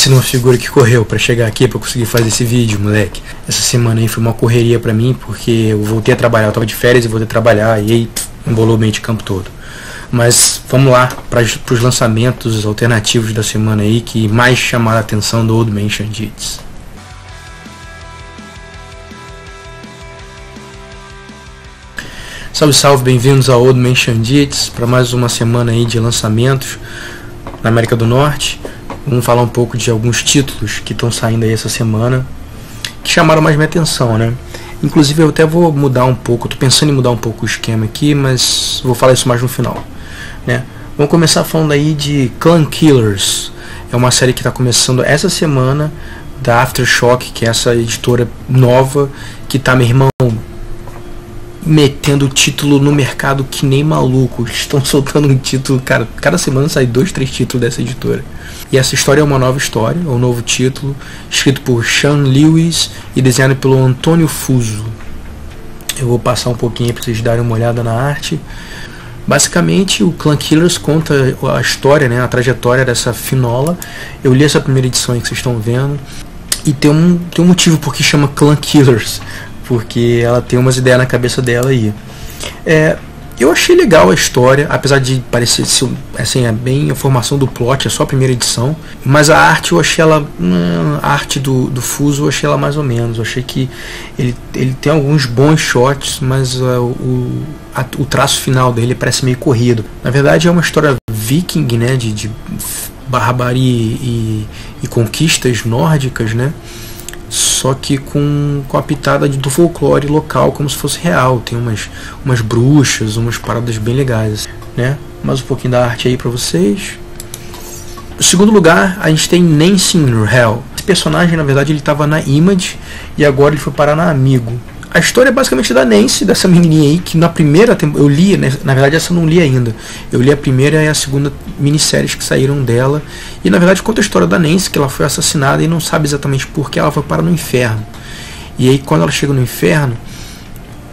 Pensa numa figura que correu pra chegar aqui pra conseguir fazer esse vídeo, moleque. Essa semana aí foi uma correria pra mim, porque eu voltei a trabalhar, eu tava de férias e voltei a trabalhar, e aí embolou o meio de campo todo. Mas vamos lá para os lançamentos alternativos da semana aí que mais chamaram a atenção do Old Man Shandits. Salve, salve, bem-vindos ao Old Man Shandits para mais uma semana aí de lançamentos na América do Norte. Vamos falar um pouco de alguns títulos que estão saindo aí essa semana que chamaram mais minha atenção, né? Inclusive eu até vou mudar um pouco, tô pensando em mudar um pouco o esquema aqui, mas vou falar isso mais no final, né? Vamos começar falando aí de Clan Killers. É uma série que está começando essa semana da Aftershock, que é essa editora nova que tá, meu irmão, metendo título no mercado que nem maluco. Estão soltando um título, cara, cada semana sai 2, 3 títulos dessa editora. E essa história é uma nova história, é um novo título, escrito por Sean Lewis e desenhado pelo Antônio Fuso. Eu vou passar um pouquinho para vocês darem uma olhada na arte. Basicamente, o Clan Killers conta a história, né, a trajetória dessa finola. Eu li essa primeira edição aí que vocês estão vendo, e tem um motivo por que chama Clan Killers, porque ela tem umas ideias na cabeça dela aí. Eu achei legal a história, apesar de parecer ser, assim, é bem a formação do plot, é só a primeira edição, mas a arte eu achei ela, a arte do Fuso eu achei ela mais ou menos. Eu achei que ele tem alguns bons shots, mas o traço final dele parece meio corrido. Na verdade é uma história viking, né, de barbarie e conquistas nórdicas, né? Só que com a pitada do folclore local, como se fosse real. Tem umas bruxas, umas paradas bem legais, né? Mais um pouquinho da arte aí pra vocês. No segundo lugar, a gente tem Nancy in Hell. Esse personagem, na verdade, ele estava na Image e agora ele foi parar na Amigo. A história é basicamente da Nancy, dessa menininha aí, que na primeira eu li, né? Na verdade essa eu não li ainda. Eu li a primeira e a segunda minisséries que saíram dela. E na verdade conta a história da Nancy, que ela foi assassinada e não sabe exatamente por que ela foi parar no inferno. E aí quando ela chega no inferno,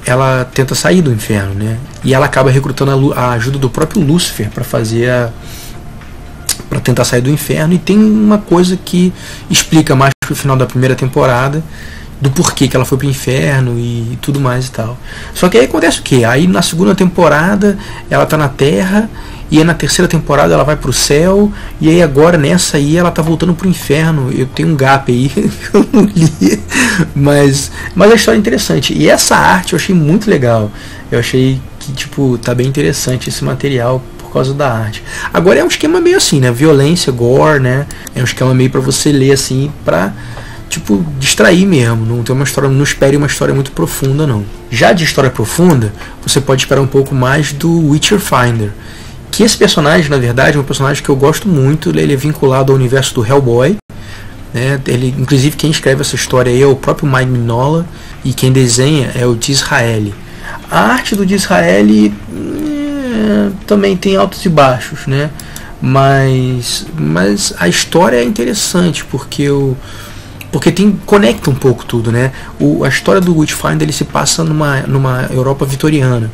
ela tenta sair do inferno, né? E ela acaba recrutando a ajuda do próprio Lúcifer para para tentar sair do inferno. E tem uma coisa que explica mais pro final da primeira temporada, do porquê que ela foi pro inferno e tudo mais e tal. Só que aí acontece o quê? Aí na segunda temporada ela tá na Terra, e aí na terceira temporada ela vai pro céu, e aí agora nessa aí ela tá voltando pro inferno. Eu tenho um gap aí que eu não li, mas a história é interessante. E essa arte eu achei muito legal. Eu achei que, tipo, tá bem interessante esse material por causa da arte. Agora é um esquema meio assim, né? Violência, gore, né? É um esquema meio pra você ler assim, pra, tipo, distrair mesmo. Não tem uma história, não espere uma história muito profunda, não. Já de história profunda, você pode esperar um pouco mais do Witcher Finder. Que esse personagem, na verdade, é um personagem que eu gosto muito. Ele é vinculado ao universo do Hellboy, né? Ele, inclusive, quem escreve essa história aí é o próprio Mike Mignola, e quem desenha é o Disraeli. A arte do Disraeli também tem altos e baixos, né? Mas a história é interessante, porque conecta um pouco tudo, né? A história do Witchfinder, ele se passa numa Europa vitoriana,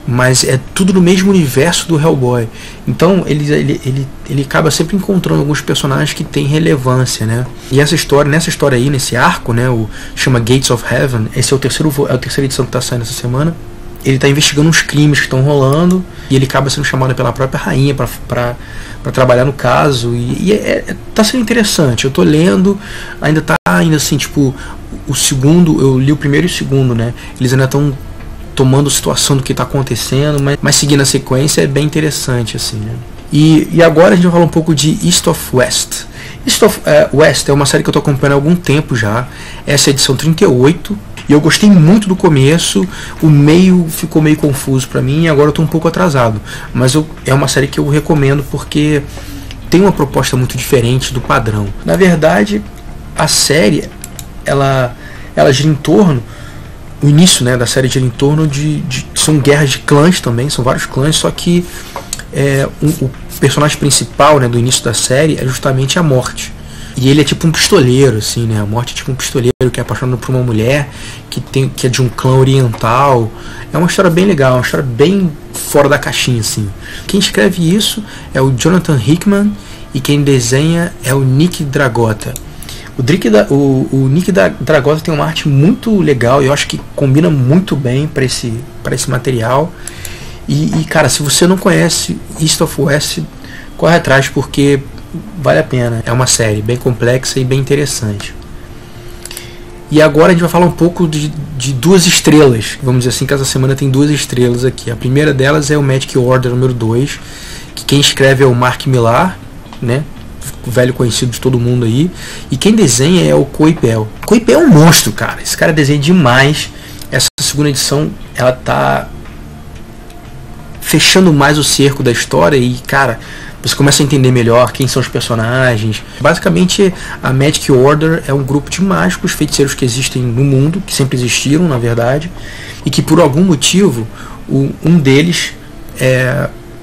mas é tudo no mesmo universo do Hellboy. Então ele acaba sempre encontrando alguns personagens que têm relevância, né? E nessa história aí, nesse arco, né, chama Gates of Heaven. Esse é a terceira edição que está saindo essa semana. Ele está investigando uns crimes que estão rolando, e ele acaba sendo chamado pela própria rainha para trabalhar no caso, e tá sendo interessante. Eu tô lendo, ainda assim, tipo, o segundo, eu li o primeiro e o segundo, né? Eles ainda estão tomando situação do que está acontecendo, mas seguindo a sequência é bem interessante, assim, né? E agora a gente vai falar um pouco de East of West. East of West é uma série que eu tô acompanhando há algum tempo já. Essa é a edição 38. E eu gostei muito do começo, o meio ficou meio confuso pra mim, e agora eu tô um pouco atrasado. Mas é uma série que eu recomendo porque tem uma proposta muito diferente do padrão. Na verdade, a série, ela gira em torno, o início, né, da série gira em torno são guerras de clãs também, são vários clãs, só que o personagem principal, né, do início da série é justamente a Morte. E ele é tipo um pistoleiro, assim, né? A Morte é tipo um pistoleiro que é apaixonado por uma mulher que é de um clã oriental. É uma história bem legal, uma história bem fora da caixinha, assim. Quem escreve isso é o Jonathan Hickman, e quem desenha é o Nick Dragotta. O Nick Dragotta tem uma arte muito legal e eu acho que combina muito bem para esse material. E cara, se você não conhece East of West, corre atrás porque vale a pena. É uma série bem complexa e bem interessante. E agora a gente vai falar um pouco de 2 estrelas, vamos dizer assim, que essa semana tem 2 estrelas aqui. A primeira delas é o Magic Order número 2, que quem escreve é o Mark Millar, né? O velho conhecido de todo mundo aí. E quem desenha é o Coipel. Coipel é um monstro, cara. Esse cara desenha demais. Essa segunda edição, ela tá fechando mais o cerco da história e, cara, você começa a entender melhor quem são os personagens. Basicamente, a Magic Order é um grupo de mágicos, feiticeiros que existem no mundo, que sempre existiram, na verdade, e que por algum motivo, um deles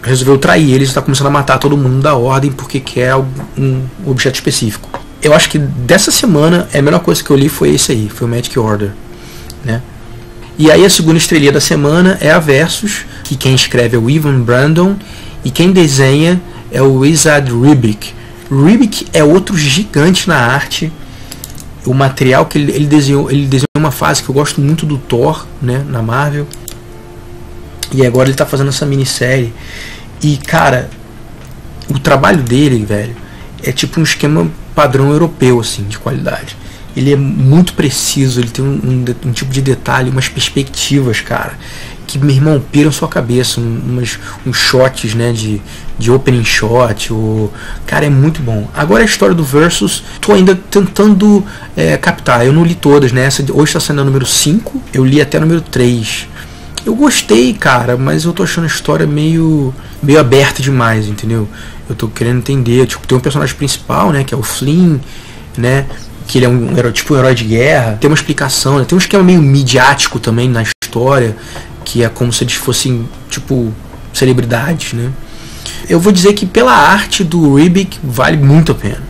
resolveu trair eles e está começando a matar todo mundo da ordem porque quer um objeto específico. Eu acho que dessa semana, a melhor coisa que eu li foi esse aí, foi o Magic Order, né? E aí a segunda estrelinha da semana é a Versus, que quem escreve é o Ivan Brandon e quem desenha é o Esad Ribic. Ribic é outro gigante na arte. O material que ele desenhou uma fase que eu gosto muito do Thor, né, na Marvel. E agora ele está fazendo essa minissérie. E cara, o trabalho dele, velho, é tipo um esquema padrão europeu, assim, de qualidade. Ele é muito preciso, ele tem um tipo de detalhe, umas perspectivas, cara, que, meu irmão, piram sua cabeça, uns shots, né, de opening shot, cara, é muito bom. Agora a história do Versus, tô ainda tentando captar, eu não li todas, né, hoje está sendo a número 5, eu li até a número 3. Eu gostei, cara, mas eu tô achando a história meio aberta demais, entendeu? Eu tô querendo entender, tipo, tem um personagem principal, né, que é o Flynn, né, que ele é um herói de guerra, tem uma explicação, né? Tem um esquema meio midiático também na história, que é como se eles fossem, tipo, celebridades, né? Eu vou dizer que pela arte do Ribic vale muito a pena,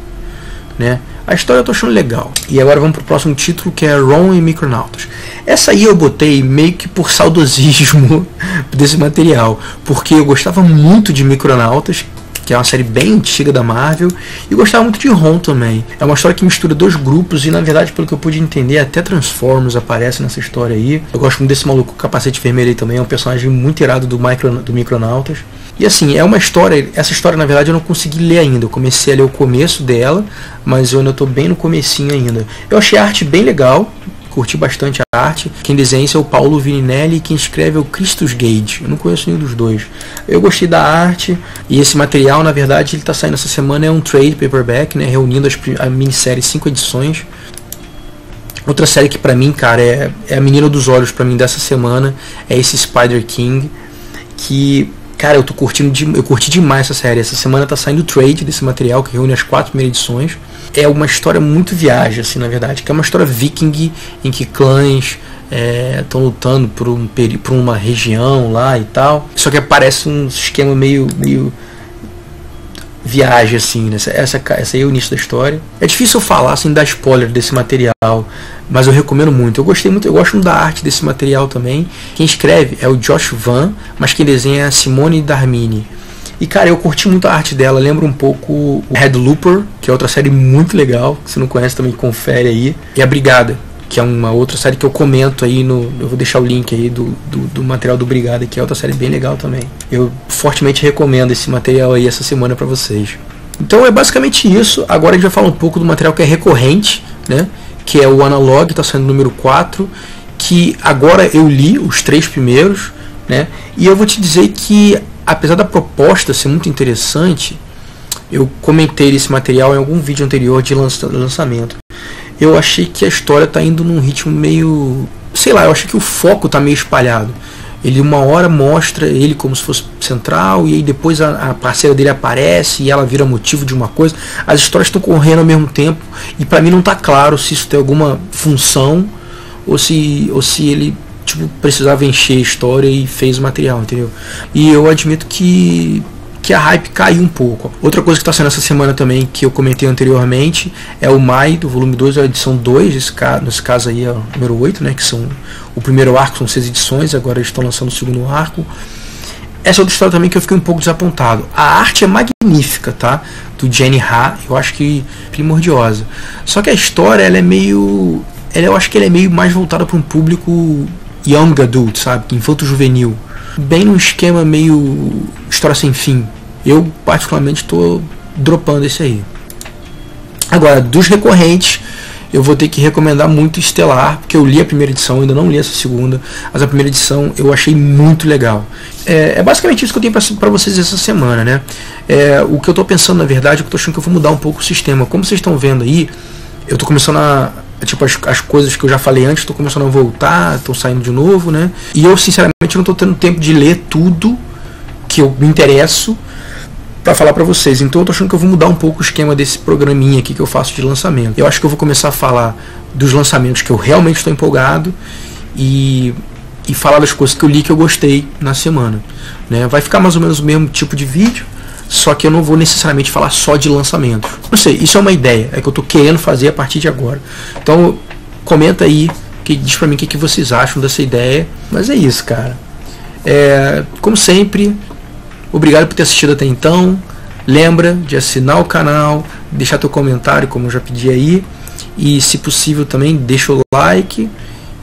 né? A história eu tô achando legal. E agora vamos pro próximo título, que é Ron e Micronautas. Essa aí eu botei meio que por saudosismo desse material, porque eu gostava muito de Micronautas, que é uma série bem antiga da Marvel, e gostava muito de Ron também. É uma história que mistura 2 grupos, e na verdade, pelo que eu pude entender, até Transformers aparece nessa história aí. Eu gosto muito desse maluco com capacete vermelho aí também, é um personagem muito irado do Micronautas. E assim, é uma história, essa história na verdade eu não consegui ler ainda, eu comecei a ler o começo dela, mas eu ainda estou bem no comecinho ainda. Eu achei a arte bem legal, curti bastante a arte. Quem desenha é o Paulo Vininelli e quem escreve é o Christos Gage. Eu não conheço nenhum dos dois. Eu gostei da arte e esse material, na verdade, ele está saindo essa semana, é um trade paperback, né, reunindo a minissérie 5 edições. Outra série que pra mim, cara, é a menina dos olhos pra mim dessa semana, é esse Spider King, que, cara, eu curti demais essa série. Essa semana tá saindo o trade desse material, que reúne as 4 primeiras edições. É uma história muito viagem, assim, na verdade, que é uma história viking, em que clãs estão lutando por uma região lá e tal. Só que aparece um esquema meio viagem, assim, né? Essa aí é o início da história. É difícil eu falar, assim, dar spoiler desse material, mas eu recomendo muito. Eu gosto muito da arte desse material também. Quem escreve é o Josh Van, mas quem desenha é a Simone Darmini. E, cara, eu curti muito a arte dela. Lembra um pouco o Red Looper, que é outra série muito legal. Se não conhece também, confere aí. E a Brigada, que é uma outra série que eu comento aí eu vou deixar o link aí do material do Brigada, que é outra série bem legal também. Eu fortemente recomendo esse material aí essa semana pra vocês. Então é basicamente isso. Agora a gente vai falar um pouco do material que é recorrente, né? Que é o Analog, tá saindo o número 4. Que agora eu li os 3 primeiros, né? E eu vou te dizer que, apesar da proposta ser muito interessante, eu comentei esse material em algum vídeo anterior de lançamento. Eu achei que a história tá indo num ritmo meio, sei lá, eu achei que o foco tá meio espalhado. Ele uma hora mostra ele como se fosse central, e aí depois a parceira dele aparece e ela vira motivo de uma coisa. As histórias estão correndo ao mesmo tempo, e pra mim não tá claro se isso tem alguma função ou se ele, tipo, precisava encher a história e fez o material, entendeu? E eu admito que a hype caiu um pouco. Outra coisa que está saindo essa semana também, que eu comentei anteriormente, é o Mai, do volume 2, a edição 2, nesse caso aí é o número 8, né, que são o primeiro arco, são 6 edições, agora eles estão lançando o segundo arco. essa é outra história também que eu fiquei um pouco desapontado. A arte é magnífica, tá? Do Jenny Ha, eu acho que primordiosa. Só que a história, ela é meio... eu acho que ela é meio mais voltada para um público young adult, sabe? Infanto-juvenil. Bem num esquema meio história sem fim. Eu, particularmente, estou dropando esse aí. Agora, dos recorrentes, eu vou ter que recomendar muito Estelar, porque eu li a primeira edição, ainda não li essa segunda, mas a primeira edição eu achei muito legal. É basicamente isso que eu tenho para vocês essa semana, né? O que eu estou pensando, na verdade, é que eu estou achando que eu vou mudar um pouco o sistema. Como vocês estão vendo aí, eu estou começando a... Tipo, as coisas que eu já falei antes, estou começando a voltar, estão saindo de novo, né? E eu, sinceramente, não estou tendo tempo de ler tudo que eu me interesso para falar para vocês. Então eu tô achando que eu vou mudar um pouco o esquema desse programinha aqui que eu faço de lançamento. Eu acho que eu vou começar a falar dos lançamentos que eu realmente estou empolgado e falar das coisas que eu li que eu gostei na semana, né? Vai ficar mais ou menos o mesmo tipo de vídeo, só que eu não vou necessariamente falar só de lançamentos. Não sei, isso é uma ideia, é que eu tô querendo fazer a partir de agora. Então comenta aí, diz pra mim o que vocês acham dessa ideia. Mas é isso, cara. Como sempre, obrigado por ter assistido até então. Lembra de assinar o canal, deixar teu comentário, como eu já pedi aí. E se possível também, deixa o like.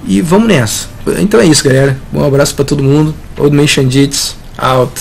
E vamos nessa. Então é isso, galera. Um abraço para todo mundo. Old Man Xandits, out.